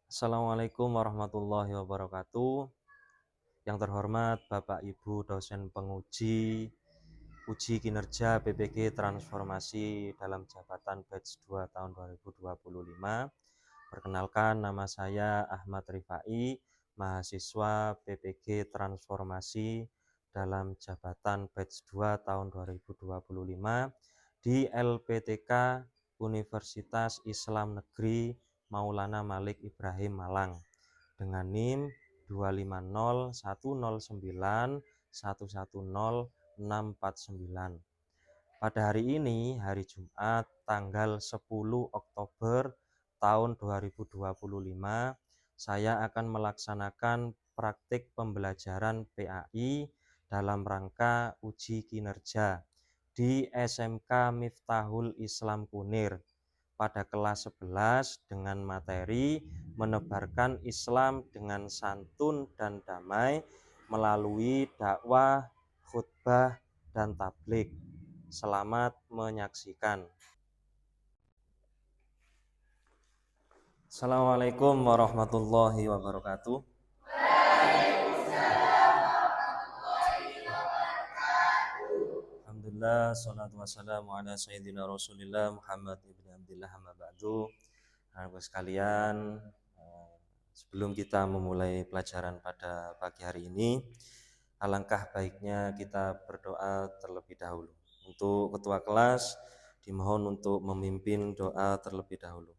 Assalamualaikum warahmatullahi wabarakatuh. Yang terhormat Bapak Ibu dosen penguji uji kinerja PPG Transformasi dalam jabatan batch 2 tahun 2025. Perkenalkan, nama saya Ahmad Rifai, mahasiswa PPG Transformasi dalam jabatan batch 2 tahun 2025 di LPTK Universitas Islam Negeri Maulana Malik Ibrahim Malang dengan NIM 25010911069. Pada hari ini, hari Jumat, tanggal 10 Oktober tahun 2025, saya akan melaksanakan praktik pembelajaran PAI dalam rangka uji kinerja di SMK Miftahul Islam Kunir pada kelas 11 dengan materi menebarkan Islam dengan santun dan damai melalui dakwah, khutbah, dan tabligh. Selamat menyaksikan. Assalamualaikum warahmatullahi wabarakatuh. Alhamdulillah, salatu wassalamu ala sayyidina Rasulillah Muhammad ibn Abdillah amma ba'du. Anak-anak sekalian, sebelum kita memulai pelajaran pada pagi hari ini, alangkah baiknya kita berdoa terlebih dahulu. Untuk ketua kelas dimohon untuk memimpin doa terlebih dahulu.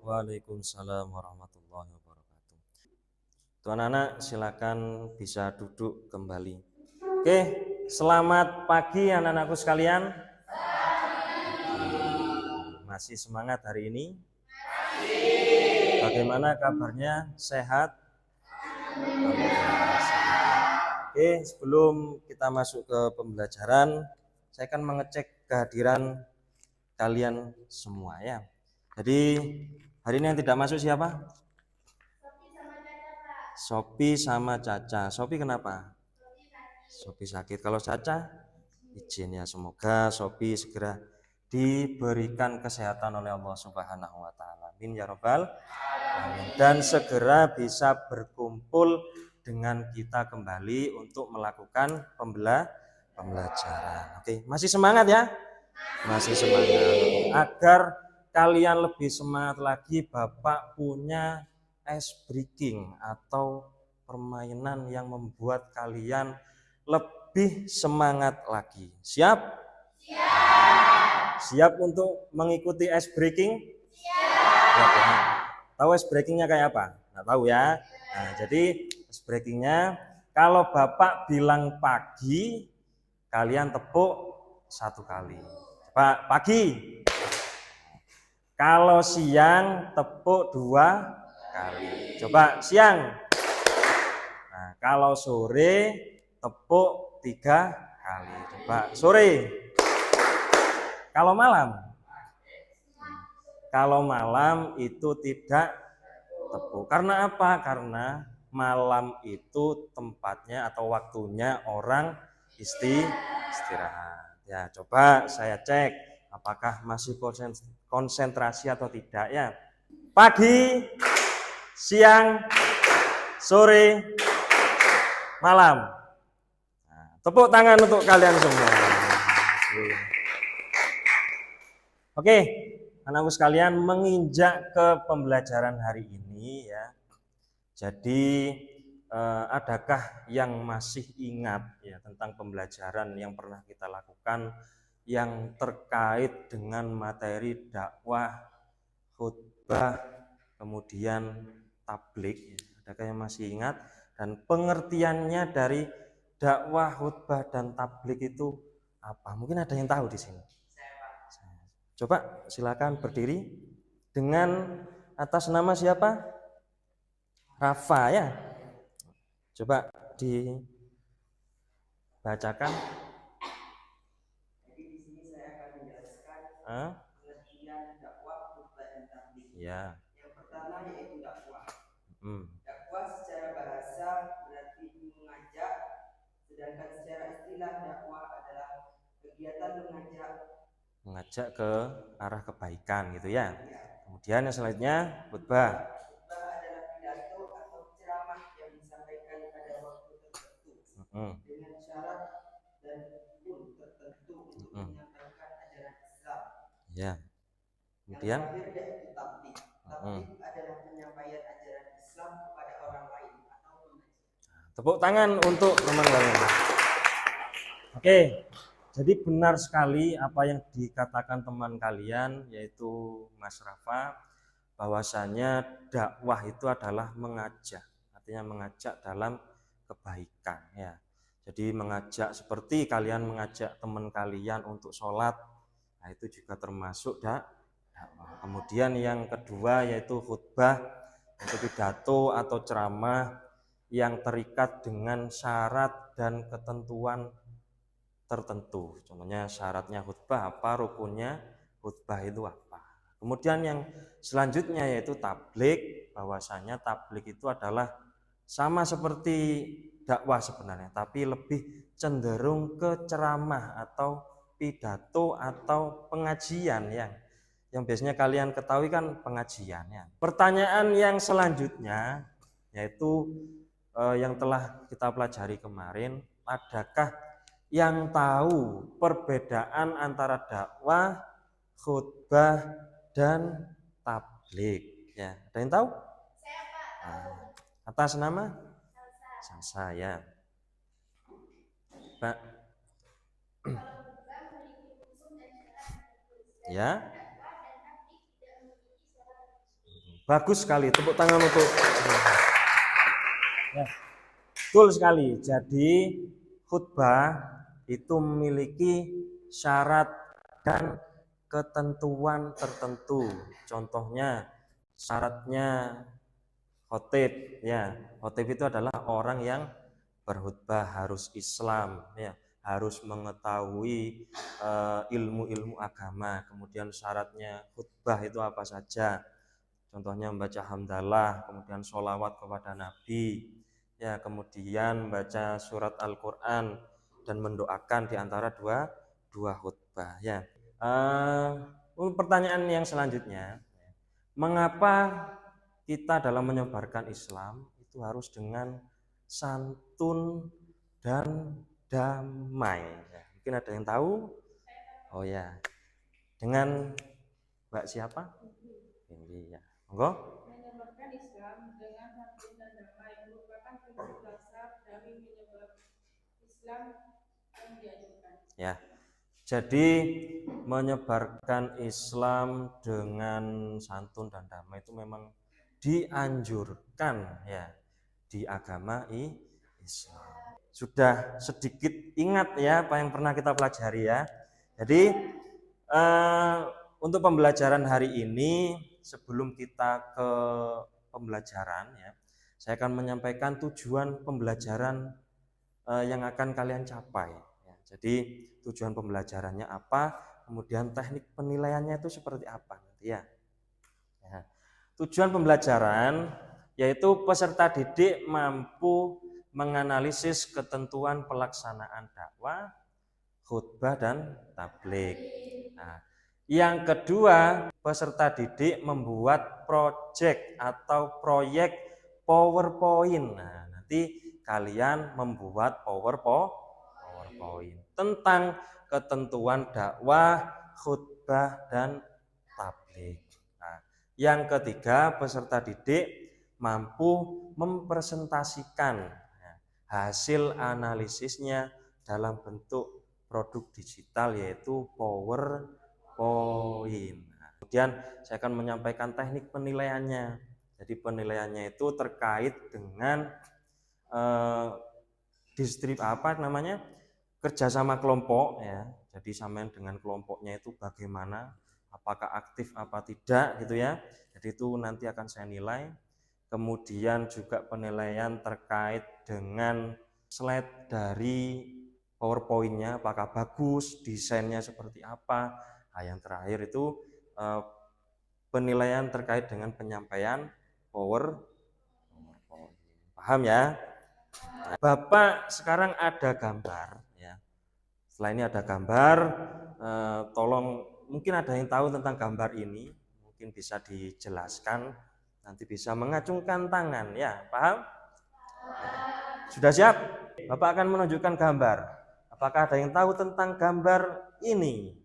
Waalaikumsalam warahmatullahi wabarakatuh. Tuan anak silakan bisa duduk kembali. Oke, selamat pagi anak-anakku sekalian. Masih semangat hari ini? Bagaimana kabarnya? Sehat? Oke, sebelum kita masuk ke pembelajaran, saya akan mengecek kehadiran kalian semua ya. Jadi hari ini yang tidak masuk siapa? Sopi sama Caca. Sopi kenapa? Sopi sakit. Kalau Caca izin ya, semoga Sopi segera diberikan kesehatan oleh Allah Subhanahu wa taala. Amin ya rabbal alamin. Dan segera bisa berkumpul dengan kita kembali untuk melakukan pembelajaran. Oke, masih semangat ya? Masih semangat. Agar kalian lebih semangat lagi, Bapak punya ice breaking atau permainan yang membuat kalian lebih semangat lagi. Siap? Siap untuk mengikuti ice breaking? Siap. Tahu ice breakingnya kayak apa? Nggak tahu ya. Nah, jadi ice breakingnya kalau Bapak bilang pagi, kalian tepuk satu kali. Pak, pagi. Kalau siang tepuk 2 kali. Coba siang. Nah, kalau sore tepuk 3 kali. Coba sore. Kalau malam. Kalau malam itu tidak tepuk. Karena apa? Karena malam itu tempatnya atau waktunya orang istirahat. Ya, coba saya cek apakah masih konsentrasi atau tidak ya. Pagi, siang, sore, malam. Nah, tepuk tangan untuk kalian semua. Oke, anakku sekalian, menginjak ke pembelajaran hari ini ya. Jadi adakah yang masih ingat ya tentang pembelajaran yang pernah kita lakukan yang terkait dengan materi dakwah, khutbah, kemudian tabligh? Adakah yang masih ingat? Dan pengertiannya dari dakwah, khutbah, dan tabligh itu apa? Mungkin ada yang tahu di sini. Coba silakan berdiri dengan atas nama siapa? Rafa ya. Coba dibacakan. Jadi di sini saya akan menjelaskan pengertian dakwah, khutbah dan tabligh. Ya. Yang pertama yaitu dakwah. Dakwah secara bahasa berarti mengajak, sedangkan secara istilah dakwah adalah kegiatan mengajak ke arah kebaikan gitu ya. Kemudian yang selanjutnya khutbah. Khutbah adalah pidato atau ceramah yang disampaikan pada waktu tertentu dengan syarat dan hukum tertentu untuk menyampaikan ajaran Islam. Ya. Kemudian yang terakhir yaitu tabligh. Tabligh adalah penyampaian ajaran Islam kepada orang lain atau pengajian. Tepuk tangan untuk teman kalian. Oke, jadi benar sekali apa yang dikatakan teman kalian yaitu Mas Rafa, bahwasanya dakwah itu adalah mengajak, artinya mengajak dalam kebaikan ya. Jadi mengajak seperti kalian mengajak teman kalian untuk sholat, nah itu juga termasuk dakwah. Kemudian yang kedua yaitu khutbah, yaitu pidato atau ceramah yang terikat dengan syarat dan ketentuan tertentu. Contohnya syaratnya khutbah apa, rukunnya khutbah itu apa. Kemudian yang selanjutnya yaitu tabligh, bahwasanya tabligh itu adalah sama seperti dakwah sebenarnya, tapi lebih cenderung ke ceramah atau pidato atau pengajian yang biasanya kalian ketahui kan pengajian ya. Pertanyaan yang selanjutnya yaitu yang telah kita pelajari kemarin, adakah yang tahu perbedaan antara dakwah, khutbah dan tabligh ya? Ada yang tahu? Saya Pak tahu. Atas nama? Salsa ya. Pak. Ya. Bagus sekali, tepuk tangan untuk. Ya, betul sekali. Jadi khutbah itu memiliki syarat dan ketentuan tertentu. Contohnya syaratnya khotib ya. Khotib itu adalah orang yang berkhutbah harus Islam ya, harus mengetahui ilmu-ilmu agama. Kemudian syaratnya khutbah itu apa saja? Contohnya membaca hamdalah, kemudian sholawat kepada Nabi, ya, kemudian membaca surat Al-Quran dan mendoakan di antara dua khutbah. Ya. Pertanyaan yang selanjutnya, mengapa kita dalam menyebarkan Islam itu harus dengan santun dan damai? Ya, mungkin ada yang tahu? Oh ya, dengan Mbak siapa? Ini ya. Monggo. Menyebarkan Islam dengan santun dan damai merupakan prinsip dasar dari menyebar Islam yang diajarkan. Ya. Jadi menyebarkan Islam dengan santun dan damai itu memang dianjurkan ya di agama Islam. Sudah sedikit ingat ya apa yang pernah kita pelajari ya. Jadi untuk pembelajaran hari ini, sebelum kita ke pembelajaran ya, saya akan menyampaikan tujuan pembelajaran yang akan kalian capai ya. Jadi tujuan pembelajarannya apa, kemudian teknik penilaiannya itu seperti apa nanti ya. Tujuan pembelajaran yaitu peserta didik mampu menganalisis ketentuan pelaksanaan dakwah, khutbah dan tabligh. Nah, yang kedua, peserta didik membuat proyek atau proyek PowerPoint. Nah, nanti kalian membuat PowerPoint tentang ketentuan dakwah, khutbah dan tabligh. Nah, yang ketiga, peserta didik mampu mempresentasikan hasil analisisnya dalam bentuk produk digital yaitu PowerPoint. Nah, kemudian saya akan menyampaikan teknik penilaiannya. Jadi penilaiannya itu terkait dengan kerjasama kelompok ya. Jadi sampean dengan kelompoknya itu bagaimana, apakah aktif apa tidak gitu ya. Jadi itu nanti akan saya nilai. Kemudian juga penilaian terkait dengan slide dari PowerPoint-nya, apakah bagus, desainnya seperti apa. Nah, yang terakhir itu penilaian terkait dengan penyampaian PowerPoint. Paham ya? Nah, Bapak sekarang ada gambar ya. Setelah ini ada gambar, tolong mungkin ada yang tahu tentang gambar ini, mungkin bisa dijelaskan, nanti bisa mengacungkan tangan ya, paham? Sudah siap? Bapak akan menunjukkan gambar. Apakah ada yang tahu tentang gambar ini?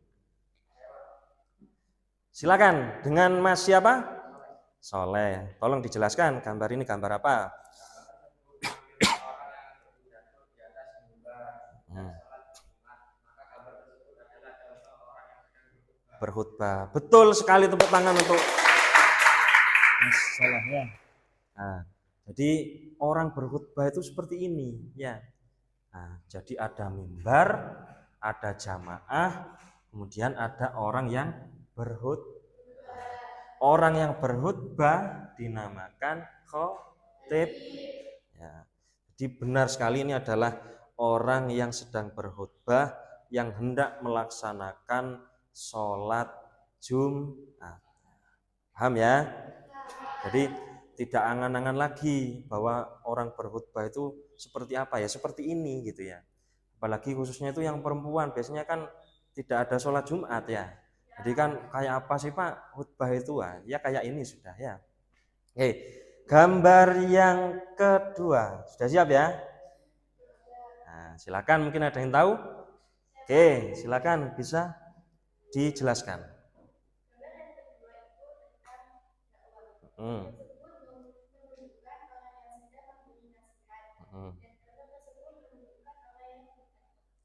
Silakan, dengan Mas siapa? Soleh. Tolong dijelaskan gambar ini gambar apa? Berkhutbah. Betul sekali, tepuk tangan untuk Mas Soleh ya. Nah, jadi orang berkhutbah itu seperti ini ya. Nah, jadi ada mimbar, ada jamaah, kemudian ada orang yang berkhutbah. Orang yang berkhutbah dinamakan khatib. Ya. Jadi benar sekali ini adalah orang yang sedang berkhutbah yang hendak melaksanakan sholat Jumat. Paham ya? Jadi tidak angan-angan lagi bahwa orang berkhutbah itu seperti apa ya, seperti ini gitu ya. Apalagi khususnya itu yang perempuan, biasanya kan tidak ada sholat Jumat ya. Jadi kan kayak apa sih Pak khutbah itu? Ya kayak ini sudah ya. Oke, gambar yang kedua sudah siap ya? Nah, silakan, mungkin ada yang tahu? Oke, silakan bisa dijelaskan.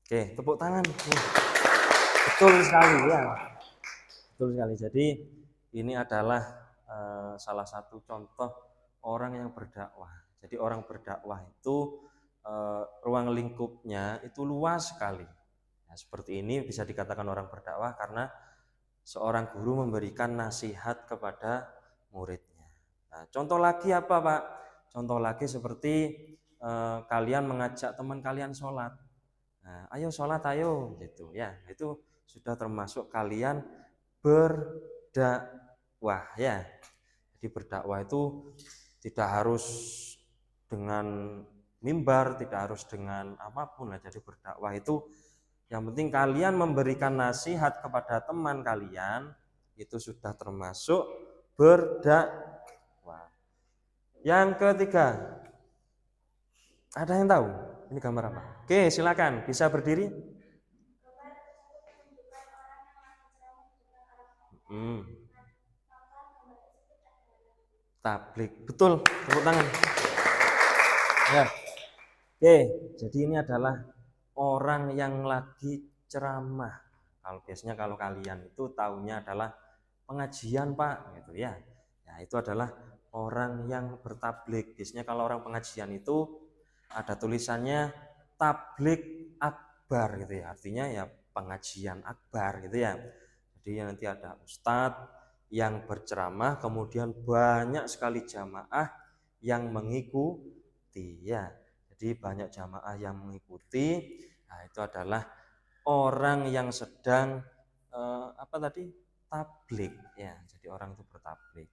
Oke, tepuk tangan. Betul sekali ya. Betul sekali. Jadi ini adalah salah satu contoh orang yang berdakwah. Jadi orang berdakwah itu ruang lingkupnya itu luas sekali. Nah, seperti ini bisa dikatakan orang berdakwah karena seorang guru memberikan nasihat kepada muridnya. Nah, contoh lagi apa Pak? Contoh lagi seperti kalian mengajak teman kalian sholat. Nah, ayo sholat ayo gitu ya. Itu sudah termasuk kalian berdakwah ya. Jadi berdakwah itu tidak harus dengan mimbar, tidak harus dengan apapun lah. Jadi berdakwah itu yang penting kalian memberikan nasihat kepada teman kalian, itu sudah termasuk berdakwah. Yang ketiga, ada yang tahu ini gambar apa? Oke, silakan bisa berdiri. Tablik, betul, tepuk tangan. Ya. Oke, jadi ini adalah orang yang lagi ceramah. Kalau biasanya kalau kalian itu tahunya adalah pengajian Pak, gitu ya. Ya itu adalah orang yang bertablik. Biasanya kalau orang pengajian itu ada tulisannya tablik akbar gitu ya. Artinya ya pengajian akbar gitu ya. Jadi nanti ada ustadz yang berceramah, kemudian banyak sekali jamaah yang mengikuti ya. Jadi banyak jamaah yang mengikuti. Nah, itu adalah orang yang sedang tablik ya. Jadi orang itu bertablik.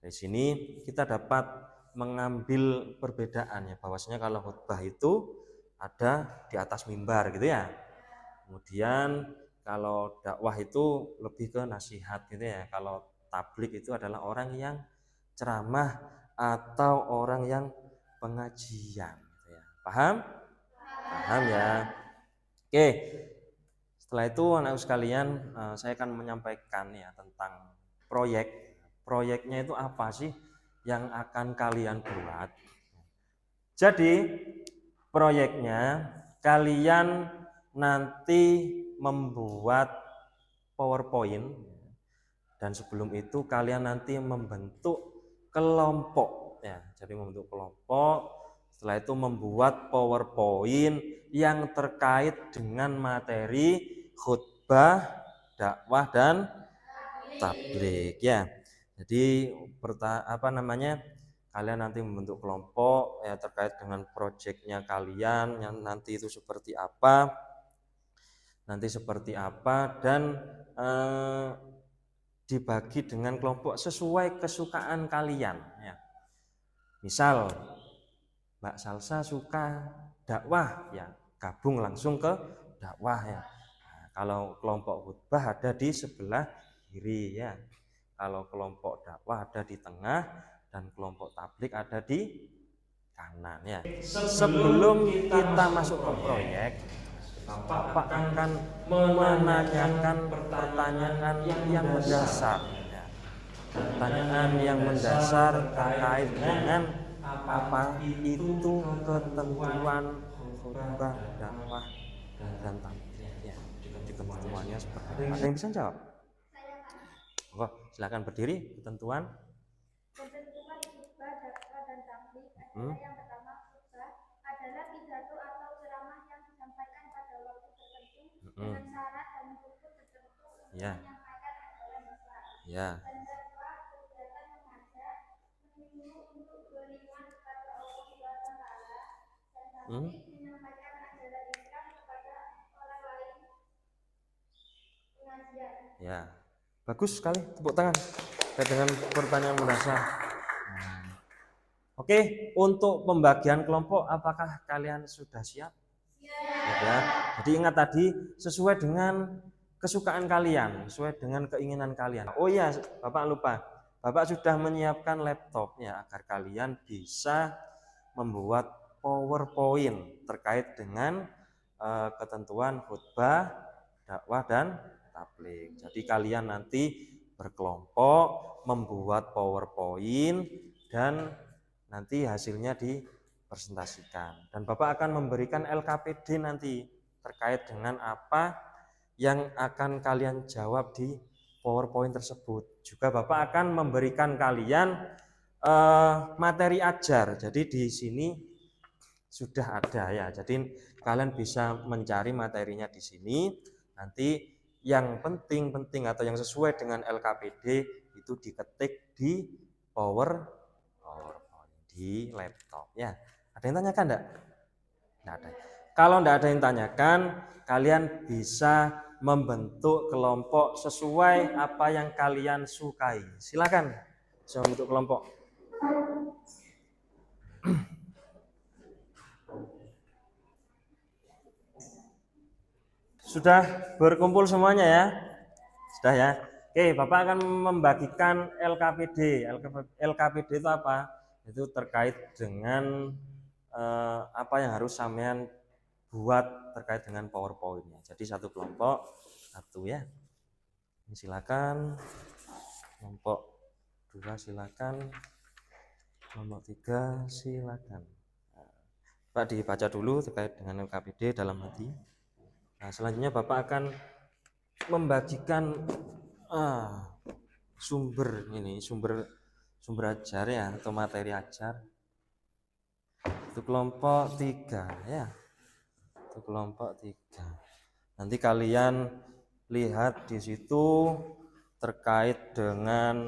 Dari sini kita dapat mengambil perbedaan ya, bahwasanya kalau khutbah itu ada di atas mimbar gitu ya. Kemudian kalau dakwah itu lebih ke nasihat gitu ya. Kalau tablik itu adalah orang yang ceramah atau orang yang pengajian gitu ya. Paham? Paham ya. Oke. Setelah itu anak sekalian, saya akan menyampaikan ya tentang proyek. Proyeknya itu apa sih yang akan kalian buat? Jadi proyeknya kalian nanti membuat PowerPoint dan sebelum itu kalian nanti membentuk kelompok ya. Jadi membentuk kelompok, setelah itu membuat PowerPoint yang terkait dengan materi khutbah, dakwah dan tablik ya. Jadi kalian nanti membentuk kelompok ya terkait dengan proyeknya kalian yang nanti itu seperti apa, dan dibagi dengan kelompok sesuai kesukaan kalian ya. Misal Mbak Salsa suka dakwah ya, gabung langsung ke dakwah ya. Nah, kalau kelompok khutbah ada di sebelah kiri ya. Kalau kelompok dakwah ada di tengah dan kelompok tablik ada di kanan ya. Sebelum kita masuk ke proyek, Bapak akan menanyakan pertanyaan yang mendasar ya. Pertanyaan yang mendasar terkait dengan apa itu ketentuan khutbah, dakwah dan tabligh ya. Ketentuannya seperti apa? Ada yang bisa jawab? Oh, silakan berdiri. Ketentuan khutbah, dakwah dan tabligh adalah yang pertama, khutbah adalah pidato atau ceramah yang disampaikan pada waktu tertentu dengan syarat dan hukum tertentu untuk menyampaikan ajaran Islam. Dan dakwah kegiatan mengajak, menyuruh untuk beriman kepada Allah Subhanahu wa taala, dan tabligh menyampaikan ajaran Islam kepada orang lain. Pengajian. Ya. Bagus sekali, tepuk tangan dengan pertanyaan mendasar. Oke, untuk pembagian kelompok apakah kalian sudah siap? Ya. Jadi ingat tadi sesuai dengan kesukaan kalian, sesuai dengan keinginan kalian. Oh iya, Bapak lupa. Bapak sudah menyiapkan laptopnya agar kalian bisa membuat PowerPoint terkait dengan ketentuan khutbah, dakwah dan tabligh. Jadi kalian nanti berkelompok membuat PowerPoint dan nanti hasilnya dipresentasikan. Dan Bapak akan memberikan LKPD nanti terkait dengan apa yang akan kalian jawab di PowerPoint tersebut. Juga Bapak akan memberikan kalian materi ajar. Jadi di sini sudah ada ya. Jadi kalian bisa mencari materinya di sini. Nanti yang penting atau yang sesuai dengan LKPD itu diketik di PowerPoint di laptop ya. Ada yang tanyakan enggak? Enggak ada. Kalau enggak ada yang tanyakan, kalian bisa membentuk kelompok sesuai apa yang kalian sukai. Silakan bisa membentuk kelompok. Sudah berkumpul semuanya ya? Sudah ya? Oke, Bapak akan membagikan LKPD. LKPD itu apa? Itu terkait dengan apa yang harus sampean buat terkait dengan PowerPoint-nya. Jadi satu kelompok satu ya. Ini silakan. Kelompok 2 silakan. Kelompok 3 silakan. Pak dibaca dulu terkait dengan LKPD dalam hati. Nah, selanjutnya Bapak akan membagikan sumber ajar ya atau materi ajar. Itu kelompok 3 ya. Itu kelompok 3. Nanti kalian lihat di situ terkait dengan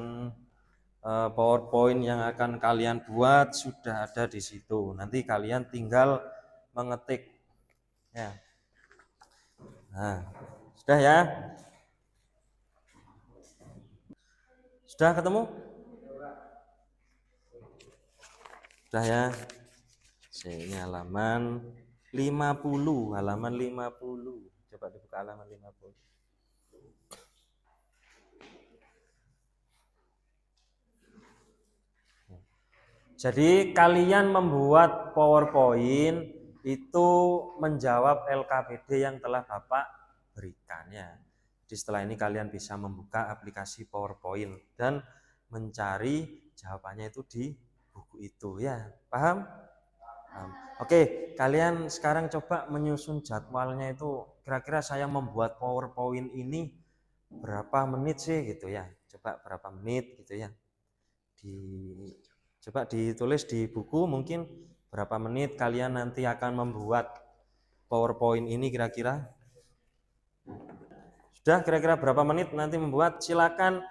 PowerPoint yang akan kalian buat sudah ada di situ. Nanti kalian tinggal mengetik ya. Nah, sudah ya? Sudah ketemu? Sudah ya? Ini halaman 50, halaman 50. Coba dibuka halaman 50. Jadi kalian membuat PowerPoint itu menjawab LKPD yang telah Bapak berikan ya. Jadi setelah ini kalian bisa membuka aplikasi PowerPoint dan mencari jawabannya itu di buku itu ya. Paham? Oke, kalian sekarang coba menyusun jadwalnya itu kira-kira saya membuat PowerPoint ini berapa menit sih gitu ya. Coba berapa menit gitu ya. Coba ditulis di buku mungkin berapa menit kalian nanti akan membuat PowerPoint ini kira-kira. Sudah kira-kira berapa menit nanti membuat? Silakan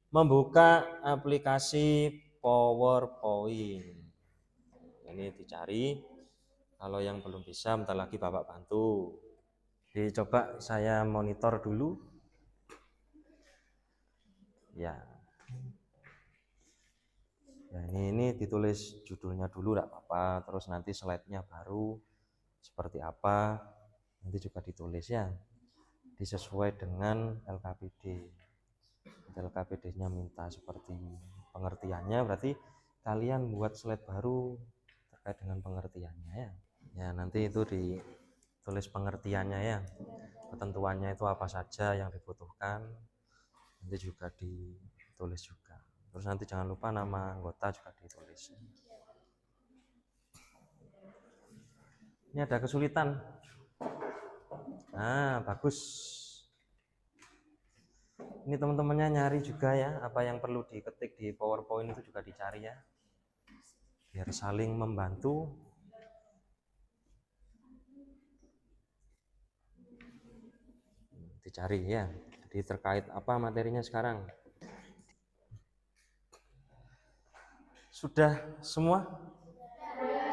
membuka aplikasi PowerPoint. Ini dicari. Kalau yang belum bisa, bentar lagi Bapak bantu. Dicoba saya monitor dulu. Ya. Ya, ini ditulis judulnya dulu enggak apa-apa, terus nanti slide-nya baru seperti apa nanti juga ditulis ya. Disesuai dengan LKPD. LKPD-nya minta seperti pengertiannya, berarti kalian buat slide baru terkait dengan pengertiannya ya. Ya, nanti itu ditulis pengertiannya ya. Ketentuannya itu apa saja yang dibutuhkan. Nanti juga ditulis juga. Terus nanti jangan lupa nama anggota juga ditulis. Ini ada kesulitan. Nah, bagus. Ini teman-temannya nyari juga ya, apa yang perlu diketik di PowerPoint itu juga dicari ya. Biar saling membantu. Dicari ya. Jadi terkait apa materinya sekarang? Sudah semua?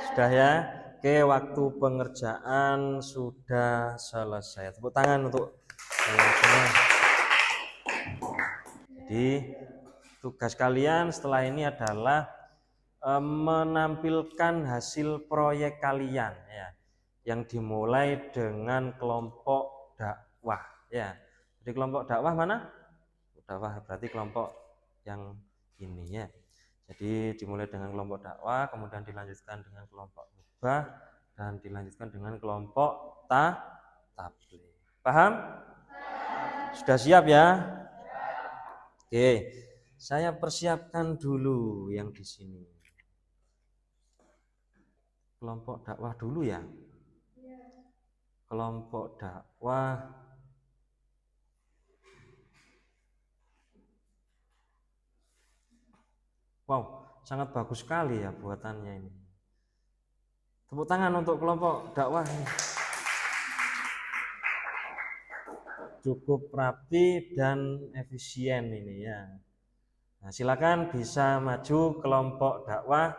Sudah ya? Oke, waktu pengerjaan sudah selesai. Tepuk tangan untuk semua. Jadi tugas kalian setelah ini adalah menampilkan hasil proyek kalian ya, yang dimulai dengan kelompok dakwah ya. Jadi kelompok dakwah mana? Dakwah berarti kelompok yang ini ya. Jadi dimulai dengan kelompok dakwah, kemudian dilanjutkan dengan kelompok hibah, dan dilanjutkan dengan kelompok tabligh. Paham? Sudah siap ya? Oke, saya persiapkan dulu yang di sini. Kelompok dakwah dulu ya. Kelompok dakwah. Wow, sangat bagus sekali ya buatannya ini. Tepuk tangan untuk kelompok dakwah ini. Cukup rapi dan efisien ini ya. Nah, silakan bisa maju kelompok dakwah,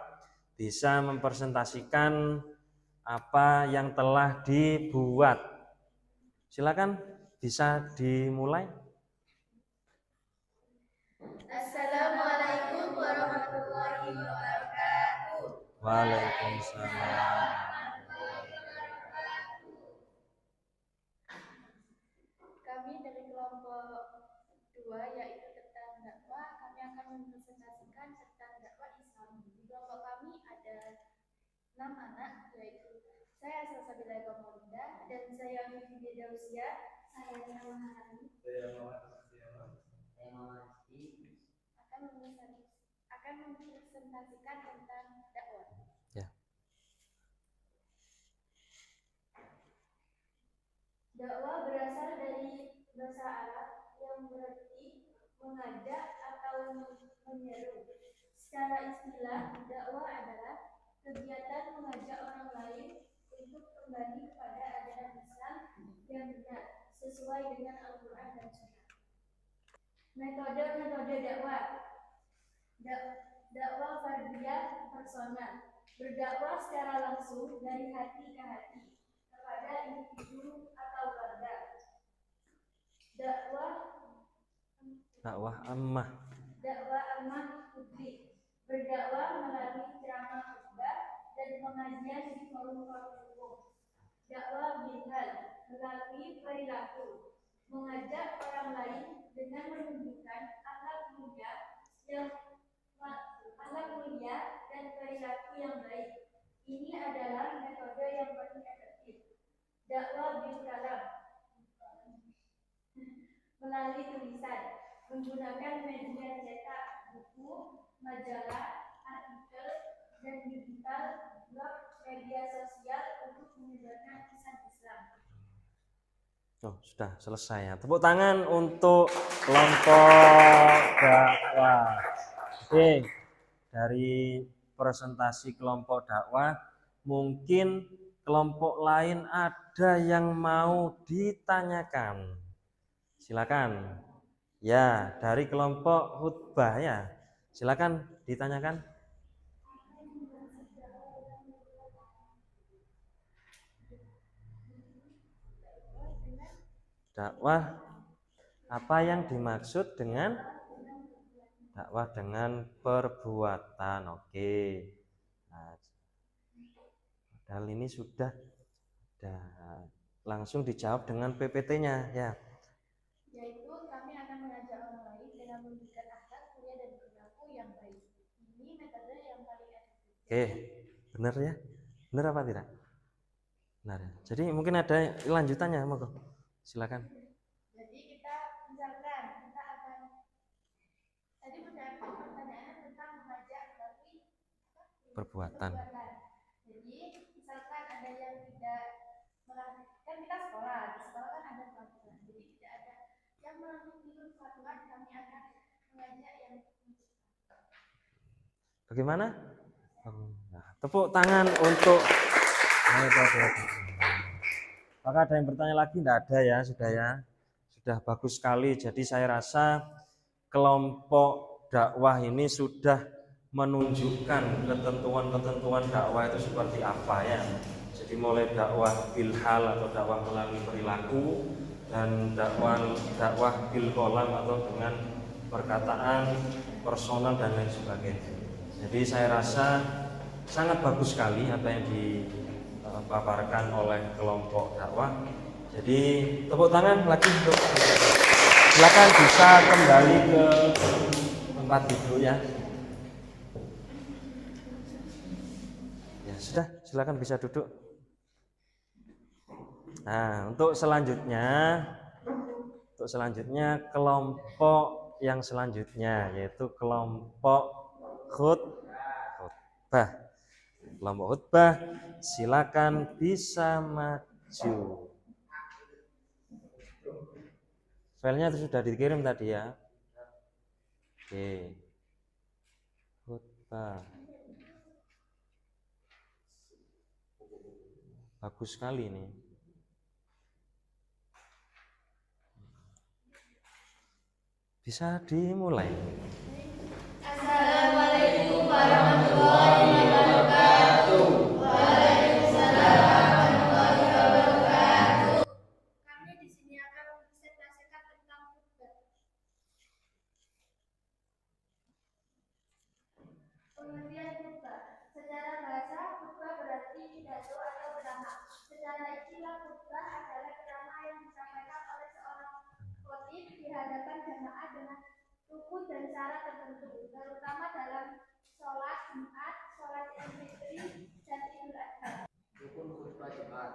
bisa mempresentasikan apa yang telah dibuat. Silakan bisa dimulai. Assalamualaikum warahmatullahi wabarakatuh. Waalaikumsalam. Kami dari kelompok 2 yaitu tentang dakwah, kami akan mempresentasikan tentang dakwah Islam. Di kelompok kami ada 6 anak, yaitu saya Salsabila Komolinda, dan saya Vivi Dedausia, saya Nyawa Harani, akan mempresentasikan tentang dakwah. Ya. Dakwah berasal dari bahasa Arab yang berarti mengajak atau menyeru. Secara istilah, dakwah adalah kegiatan mengajak orang lain untuk kembali kepada ajaran Islam yang benar sesuai dengan Al-Quran dan Sunnah. Metode dakwah. Dakwah fardiyah personal. Berdakwah secara langsung dari hati ke hati kepada individu atau warga. Dakwah ammah publik. Berdakwah melalui ceramah khutbah dan pengajian di forum-forum umum. Dakwah bilhal melalui perilaku, mengajak orang lain dengan menunjukkan akhlak mulia dan perilaku yang baik. Ini adalah metode yang paling efektif. Dakwah bil kalam melalui tulisan, menggunakan media cetak, buku, majalah, artikel, dan digital, blog, media sosial untuk menyebarkan pesan Islam. Oh, sudah selesai ya. Tepuk tangan untuk kelompok dakwah. Oke, dari presentasi kelompok dakwah, mungkin kelompok lain ada yang mau ditanyakan. Silakan. Ya, dari kelompok khutbah ya. Silakan ditanyakan. Dakwah, apa yang dimaksud dengan dakwah dengan perbuatan? Oke. Nah, padahal ini sudah langsung dijawab dengan PPT-nya ya. Yaitu kami akan mengajak orang lain dengan menunjukkan akhlak, mulia dan perilaku yang baik. Ini metode yang paling efektif. Oke, benar ya? Benar apa tidak? Benar ya. Jadi mungkin ada lanjutannya, monggo. Silakan. Jadi kita misalkan kita akan tadi pertanyaannya tentang mengajak tapi Perbuatan. Jadi misalkan ada yang tidak kan kita sekolah, di sekolah kan ada peraturan. Jadi tidak ada yang melanggar peraturan, kami akan mengajak yang Bagaimana? Nah, tepuk tangan untuk apakah ada yang bertanya lagi? Tidak ada ya, sudah ya. Sudah bagus sekali. Jadi saya rasa kelompok dakwah ini sudah menunjukkan ketentuan-ketentuan dakwah itu seperti apa ya. Jadi mulai dakwah bilhal atau dakwah melalui perilaku dan dakwah bil kolam atau dengan perkataan personal dan lain sebagainya. Jadi saya rasa sangat bagus sekali apa yang dipaparkan oleh kelompok dakwah. Jadi tepuk tangan lagi untuk silakan bisa kembali ke tempat duduk ya. Ya sudah, silakan bisa duduk. Nah, untuk selanjutnya kelompok yang selanjutnya yaitu kelompok khutbah. Kelompok khutbah, silakan bisa maju. Filenya itu sudah dikirim tadi ya. Oke. Khutbah. Bagus sekali ini. Bisa dimulai. Assalamualaikum warahmatullahi wabarakatuh. Waalaikumsalam warahmatullahi wabarakatuh. Kami di sini akan mempresentasikan tentang khutbah. Pengertian khutbah. Secara bahasa, khutbah berarti pidato atau ceramah. Secara istilah, khutbah adalah ceramah yang disampaikan oleh seorang khotib di hadapan jamaah dengan rukun dan syarat tertentu, terutama dalam sholat Jumat, sholat Idul Fitri, dan Idul Adha. Rukun khutbah Jumat: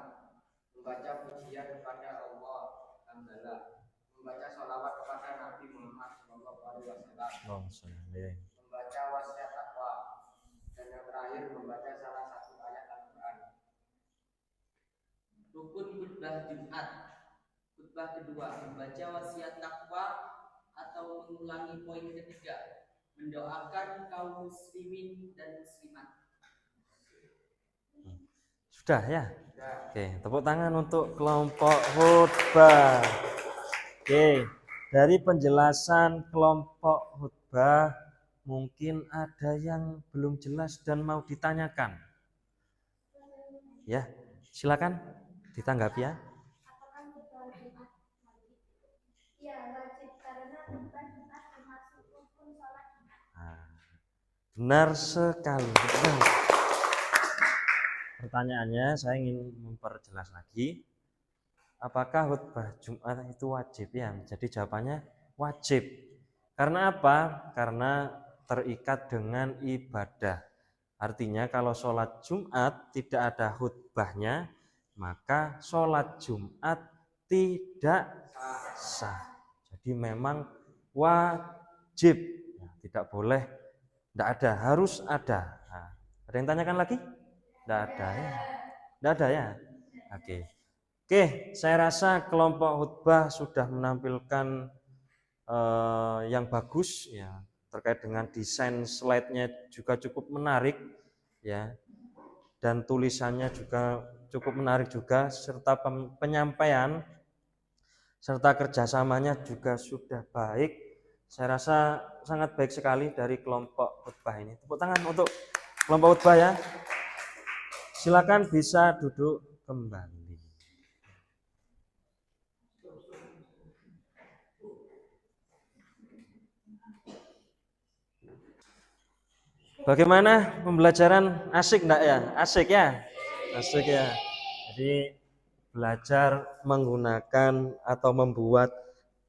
membaca pujian kepada Allah, hamdalah, membaca sholawat kepada Nabi Muhammad SAW, membaca wasiat takwa, dan yang terakhir membaca salah satu ayat Al-Quran. Rukun khutbah Jumat. Khutbah kedua, membaca wasiat takwa atau mengulangi poin ketiga, mendoakan kaum muslimin dan muslimat. Sudah ya? Oke, tepuk tangan untuk kelompok khutbah. Oke, dari penjelasan kelompok khutbah mungkin ada yang belum jelas dan mau ditanyakan. Ya, silakan ditanggapi ya. Apakah khutbah Jumat wajib? Ya, wajib karena khutbah Jumat termasuk rukun sholat Jumat. Benar sekali. Pertanyaannya saya ingin memperjelas lagi. Apakah khutbah Jumat itu wajib ya? Jadi jawabannya wajib. Karena apa? Karena terikat dengan ibadah. Artinya kalau sholat Jumat tidak ada khutbahnya, maka sholat Jumat tidak sah. Jadi memang wajib. Tidak boleh, tidak ada, harus ada. Nah, ada yang tanyakan lagi? Tidak ada ya? Tidak ada ya? Oke, saya rasa kelompok khutbah sudah menampilkan yang bagus ya, terkait dengan desain slide-nya juga cukup menarik ya, dan tulisannya juga cukup menarik juga, serta penyampaian serta kerjasamanya juga sudah baik. Saya rasa sangat baik sekali dari kelompok khutbah ini. Tepuk tangan untuk kelompok khutbah ya. Silakan bisa duduk kembali. Bagaimana pembelajaran? Asik enggak ya? Asik ya? Asik ya. Jadi belajar menggunakan atau membuat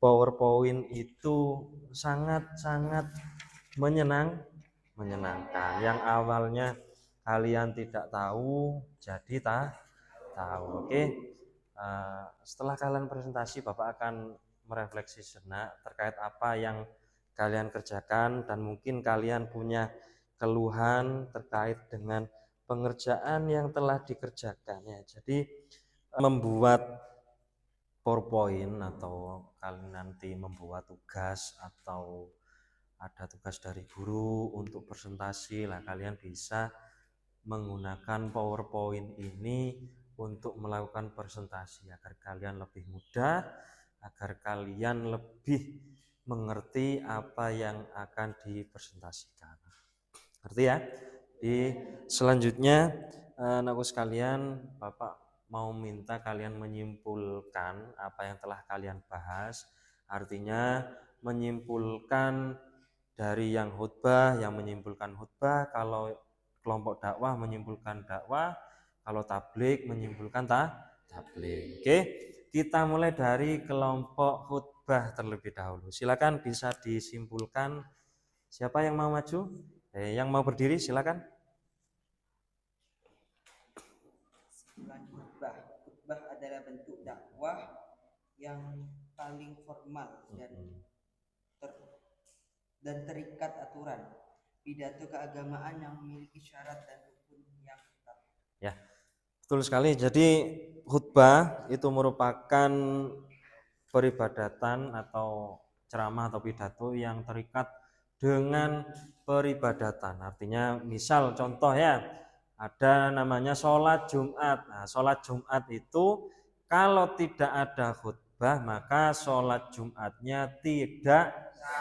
PowerPoint itu sangat-sangat menyenangkan. Yang awalnya kalian tidak tahu, jadi tahu. Oke. Setelah kalian presentasi, Bapak akan merefleksi sejenak terkait apa yang kalian kerjakan, dan mungkin kalian punya keluhan terkait dengan pengerjaan yang telah dikerjakan ya. Jadi membuat PowerPoint atau kalian nanti membuat tugas atau ada tugas dari guru untuk presentasi lah, kalian bisa menggunakan PowerPoint ini untuk melakukan presentasi agar kalian lebih mudah, agar kalian lebih mengerti apa yang akan dipresentasikan. Ngerti ya? Di selanjutnya anakku sekalian, Bapak mau minta kalian menyimpulkan apa yang telah kalian bahas. Artinya menyimpulkan dari yang khutbah, yang menyimpulkan khutbah, kalau kelompok dakwah menyimpulkan dakwah, kalau tabligh menyimpulkan tabligh. Oke, kita mulai dari kelompok khutbah terlebih dahulu. Silakan bisa disimpulkan. Siapa yang mau maju? Yang mau berdiri silakan. Kesimpulan khutbah. Khutbah adalah bentuk dakwah yang paling formal dan terikat aturan. Pidato keagamaan yang memiliki syarat dan rukun yang tetap. Ya, betul sekali. Jadi khutbah itu merupakan peribadatan atau ceramah atau pidato yang terikat dengan peribadatan. Artinya misal contoh ya, ada namanya sholat Jumat. Nah, sholat Jumat itu kalau tidak ada khutbah maka sholat Jumatnya tidak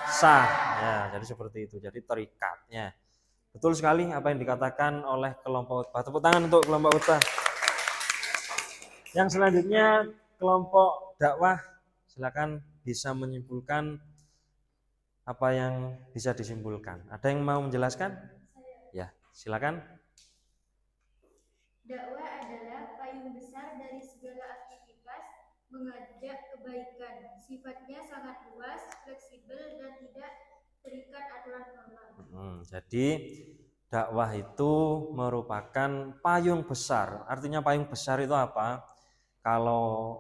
sah. Ya, jadi seperti itu. Jadi terikatnya. Betul sekali apa yang dikatakan oleh kelompok khutbah. Tepuk tangan untuk kelompok khutbah. Yang selanjutnya kelompok dakwah, silakan bisa menyimpulkan apa yang bisa disimpulkan. Ada yang mau menjelaskan? Ya, silakan. Dakwah adalah payung besar dari segala aktivitas mengajak kebaikan. Sifatnya sangat luas, fleksibel, dan tidak terikat aturan formal. Jadi dakwah itu merupakan payung besar. Artinya payung besar itu apa? Kalau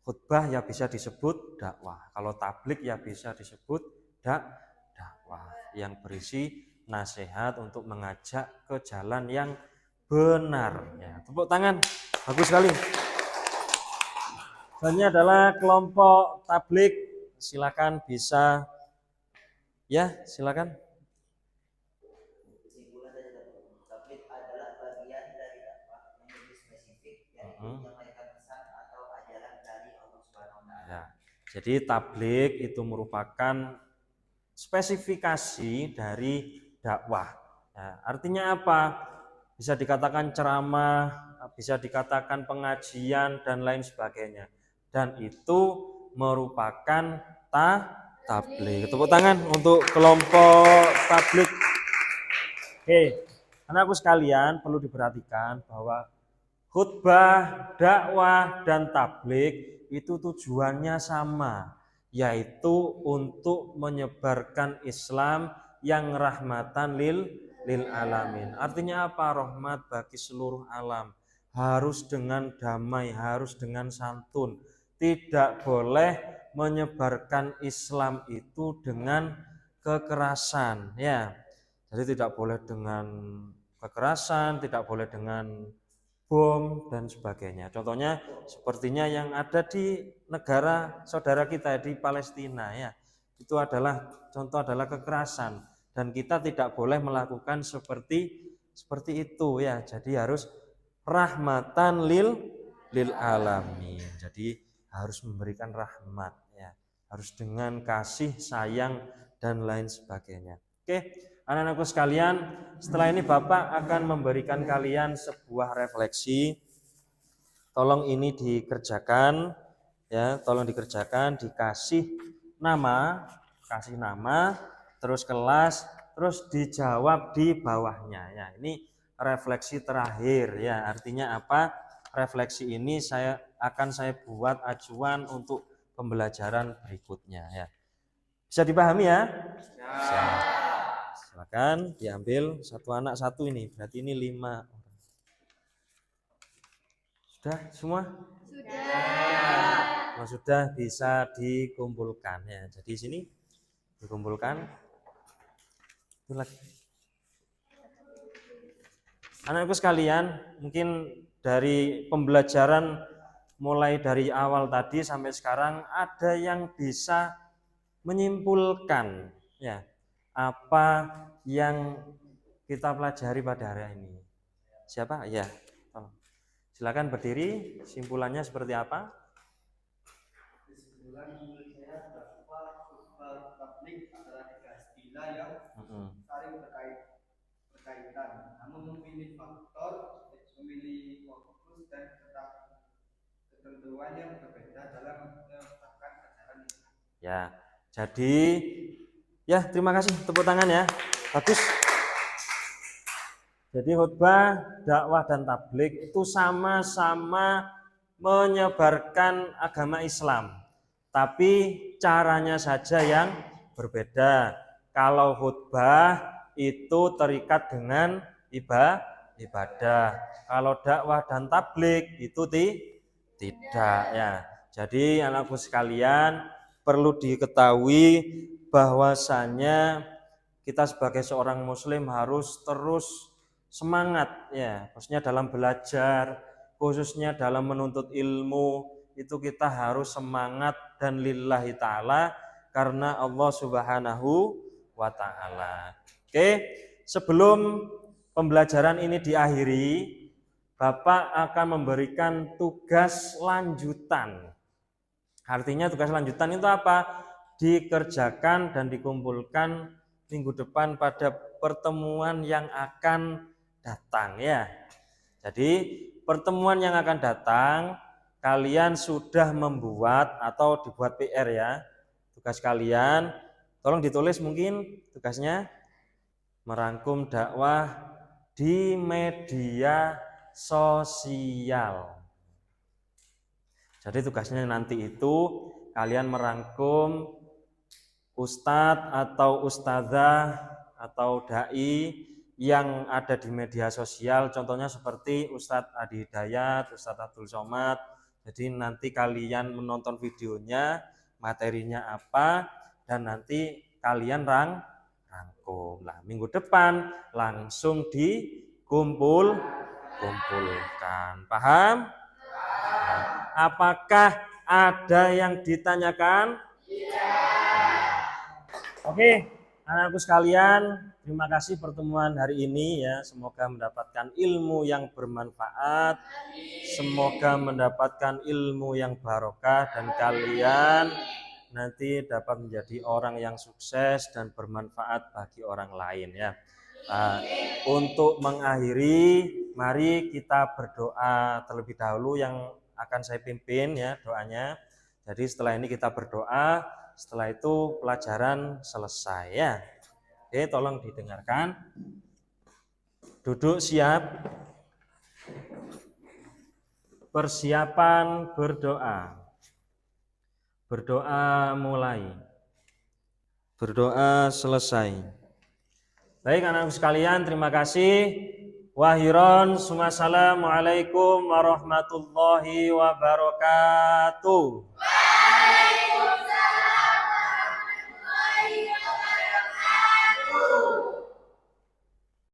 khutbah ya bisa disebut dakwah. Kalau tabligh ya bisa disebut dakwah yang berisi nasihat untuk mengajak ke jalan yang benar. Ya, tepuk tangan. Bagus sekali. Selanjutnya adalah kelompok tabligh. Silakan bisa. Ya, silakan. Kesimpulan dari tabligh adalah bagian dari dakwah yang lebih spesifik, yaitu menyampaikan pesan atau ajaran dari Allah SWT. Ya, jadi tabligh itu merupakan spesifikasi dari dakwah. Ya, artinya apa? Bisa dikatakan ceramah, bisa dikatakan pengajian dan lain sebagainya. Dan itu merupakan tabligh. Tepuk tangan untuk kelompok tabligh. Oke, anakku sekalian perlu diperhatikan bahwa khutbah, dakwah, dan tabligh itu tujuannya sama, yaitu untuk menyebarkan Islam yang rahmatan lil alamin. Artinya apa? Rahmat bagi seluruh alam. Harus dengan damai, harus dengan santun. Tidak boleh menyebarkan Islam itu dengan kekerasan, ya. Jadi tidak boleh dengan kekerasan, tidak boleh dengan bom dan sebagainya. Contohnya sepertinya yang ada di negara saudara kita di Palestina ya. Itu adalah contoh adalah kekerasan dan kita tidak boleh melakukan seperti itu ya. Jadi harus rahmatan lil alamin. Jadi harus memberikan rahmat harus dengan kasih, sayang, dan lain sebagainya. Oke, anak-anakku sekalian, setelah ini Bapak akan memberikan kalian sebuah refleksi. Tolong ini dikerjakan, ya, tolong dikerjakan, dikasih nama, terus kelas, terus dijawab di bawahnya. Ya, ini refleksi terakhir, ya. Artinya apa? Refleksi ini saya buat acuan untuk pembelajaran berikutnya, ya. Bisa dipahami ya? Bisa. Silakan diambil satu anak satu ini, berarti ini 5 orang. Sudah semua? Sudah. Oh, sudah, bisa dikumpulkan ya. Jadi sini dikumpulkan. Itu lagi. Anak-anakku sekalian, mungkin dari pembelajaran mulai dari awal tadi sampai sekarang ada yang bisa menyimpulkan ya apa yang kita pelajari pada hari ini. Siapa? Ya. Silakan berdiri. Simpulannya seperti apa? Kesimpulan menurut saya bahwa khutbah tabligh adalah tiga istilah yang saling berkaitan, namun memilih faktor, memilih fokus dan ketentuan yang berbeda dalam menetapkan ajaran ini. Ya, jadi ya terima kasih, tepuk tangan ya, bagus. Jadi khutbah, dakwah dan tabligh itu sama-sama menyebarkan agama Islam, tapi caranya saja yang berbeda. Kalau khutbah itu terikat dengan ibadah, kalau dakwah dan tabligh itu tidak ya. Jadi anakku sekalian perlu diketahui bahwasanya kita sebagai seorang muslim harus terus semangat ya, khususnya dalam belajar, khususnya dalam menuntut ilmu, itu kita harus semangat dan lillahi ta'ala karena Allah subhanahu wa ta'ala. Oke, sebelum pembelajaran ini diakhiri, Bapak akan memberikan tugas lanjutan. Artinya tugas lanjutan itu apa? Dikerjakan dan dikumpulkan minggu depan pada pertemuan yang akan datang ya. Jadi pertemuan yang akan datang kalian sudah membuat atau dibuat PR ya. Tugas kalian tolong ditulis mungkin tugasnya merangkum dakwah di media sosial. Jadi tugasnya nanti itu kalian merangkum ustadz atau ustadzah atau dai yang ada di media sosial, contohnya seperti Ustadz Adi Hidayat, Ustadz Abdul Somad. Jadi nanti kalian menonton videonya, materinya apa, dan nanti kalian rangkum. Nah, minggu depan langsung dikumpulkan. Paham? Nah, apakah ada yang ditanyakan? Oke, anak-anakku sekalian, terima kasih pertemuan hari ini ya. Semoga mendapatkan ilmu yang bermanfaat, semoga mendapatkan ilmu yang barokah dan kalian nanti dapat menjadi orang yang sukses dan bermanfaat bagi orang lain ya. Nah, untuk mengakhiri, mari kita berdoa terlebih dahulu yang akan saya pimpin ya doanya. Jadi setelah ini kita berdoa, setelah itu pelajaran selesai ya. Oke, tolong didengarkan. Duduk siap. Persiapan berdoa. Berdoa mulai. Berdoa selesai. Baik anak-anak sekalian, terima kasih. Wahiron, assalamualaikum warahmatullahi wabarakatuh.